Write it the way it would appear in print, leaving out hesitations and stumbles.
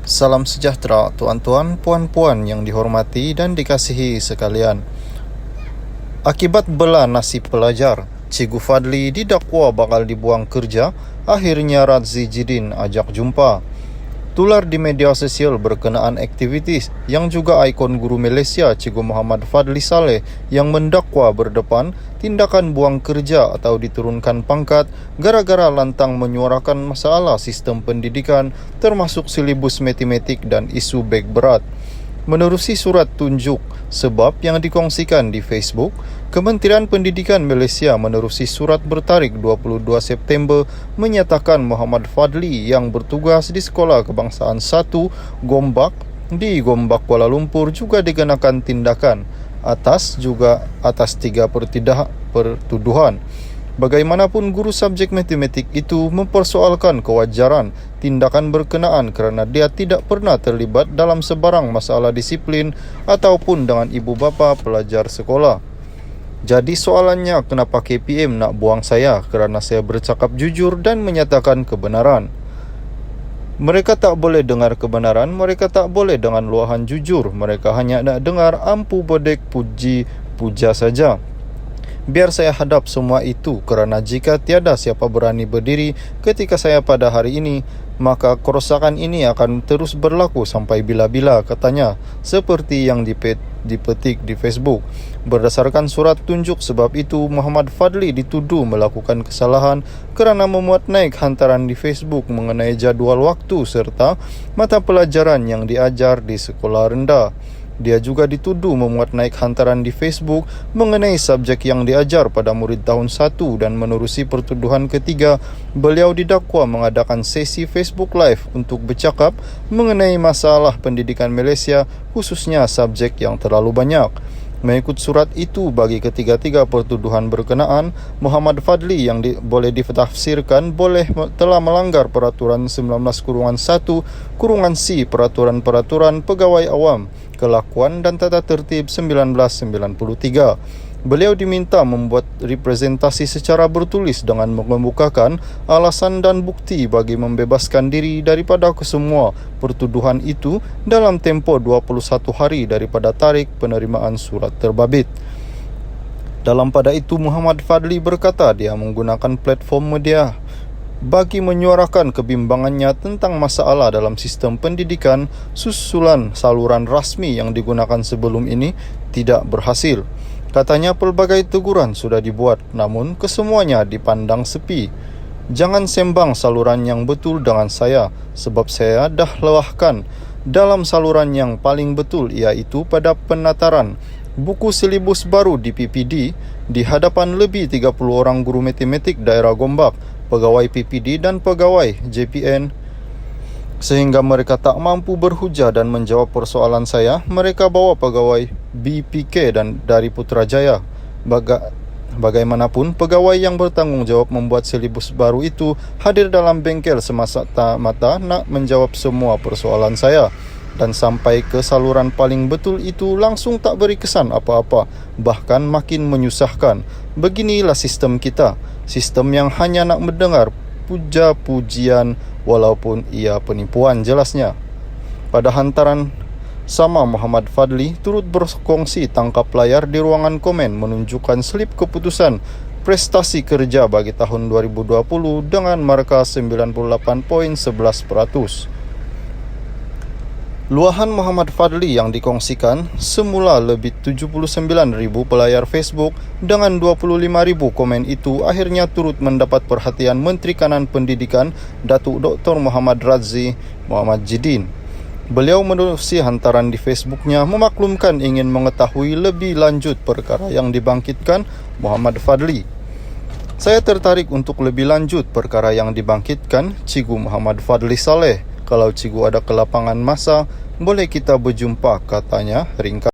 Salam sejahtera tuan-tuan, puan-puan yang dihormati dan dikasihi sekalian. Akibat bela nasib pelajar, Cikgu Fadli didakwa bakal dibuang kerja, akhirnya Radzi Jidin ajak jumpa. Tular di media sosial berkenaan aktivitis yang juga ikon guru Malaysia Cikgu Muhammad Fadli Saleh yang mendakwa berdepan tindakan buang kerja atau diturunkan pangkat gara-gara lantang menyuarakan masalah sistem pendidikan termasuk silibus matematik dan isu beg berat. Menerusi surat tunjuk sebab yang dikongsikan di Facebook, Kementerian Pendidikan Malaysia menerusi surat bertarikh 22 September menyatakan Muhammad Fadli yang bertugas di Sekolah Kebangsaan 1 Gombak di Gombak Kuala Lumpur juga dikenakan tindakan atas 3 pertuduhan. Bagaimanapun guru subjek matematik itu mempersoalkan kewajaran tindakan berkenaan kerana dia tidak pernah terlibat dalam sebarang masalah disiplin ataupun dengan ibu bapa pelajar sekolah. Jadi soalannya, kenapa KPM nak buang saya kerana saya bercakap jujur dan menyatakan kebenaran? Mereka tak boleh dengar kebenaran, mereka tak boleh dengan luahan jujur, mereka hanya nak dengar ampu bodek puji-puja saja. Biar saya hadap semua itu kerana jika tiada siapa berani berdiri ketika saya pada hari ini, maka kerosakan ini akan terus berlaku sampai bila-bila, katanya, seperti yang dipetik di Facebook. Berdasarkan surat tunjuk sebab itu, Muhammad Fadli dituduh melakukan kesalahan kerana memuat naik hantaran di Facebook mengenai jadual waktu serta mata pelajaran yang diajar di sekolah rendah. Dia juga dituduh memuat naik hantaran di Facebook mengenai subjek yang diajar pada murid tahun 1 dan menerusi pertuduhan ketiga, beliau didakwa mengadakan sesi Facebook Live untuk bercakap mengenai masalah pendidikan Malaysia, khususnya subjek yang terlalu banyak. Mengikut surat itu, bagi ketiga-tiga pertuduhan berkenaan, Muhammad Fadli yang boleh ditafsirkan telah melanggar Peraturan 19-1/C Peraturan-Peraturan Pegawai Awam, Kelakuan dan Tata Tertib 1993. Beliau diminta membuat representasi secara bertulis dengan mengemukakan alasan dan bukti bagi membebaskan diri daripada kesemua pertuduhan itu dalam tempoh 21 hari daripada tarikh penerimaan surat terbabit. Dalam pada itu, Muhammad Fadli berkata dia menggunakan platform media bagi menyuarakan kebimbangannya tentang masalah dalam sistem pendidikan susulan saluran rasmi yang digunakan sebelum ini tidak berhasil. Katanya pelbagai teguran sudah dibuat, namun kesemuanya dipandang sepi. Jangan sembang saluran yang betul dengan saya, sebab saya dah lewahkan dalam saluran yang paling betul, iaitu pada penataran buku silibus baru di PPD di hadapan lebih 30 orang guru matematik daerah Gombak, pegawai PPD dan pegawai JPN. Sehingga mereka tak mampu berhujah dan menjawab persoalan saya, mereka bawa pegawai BPK dan dari Putrajaya. Bagaimanapun, pegawai yang bertanggungjawab membuat silibus baru itu hadir dalam bengkel semata-mata nak menjawab semua persoalan saya. Dan sampai ke saluran paling betul itu langsung tak beri kesan apa-apa, bahkan makin menyusahkan. Beginilah sistem kita, sistem yang hanya nak mendengar puja-pujian walaupun ia penipuan, jelasnya. Pada hantaran sama, Muhammad Fadli turut berkongsi tangkap layar di ruangan komen menunjukkan slip keputusan prestasi kerja bagi tahun 2020 dengan markah 98.11%. Luahan Muhammad Fadli yang dikongsikan semula lebih 79,000 pelayar Facebook dengan 25,000 komen itu akhirnya turut mendapat perhatian Menteri Kanan Pendidikan Datuk Dr. Muhammad Radzi Muhammad Jidin. Beliau menerusi hantaran di Facebooknya memaklumkan ingin mengetahui lebih lanjut perkara yang dibangkitkan Muhammad Fadli. Saya tertarik untuk lebih lanjut perkara yang dibangkitkan Cikgu Muhammad Fadli Saleh. Kalau cikgu ada kelapangan masa, boleh kita berjumpa, katanya ringkas.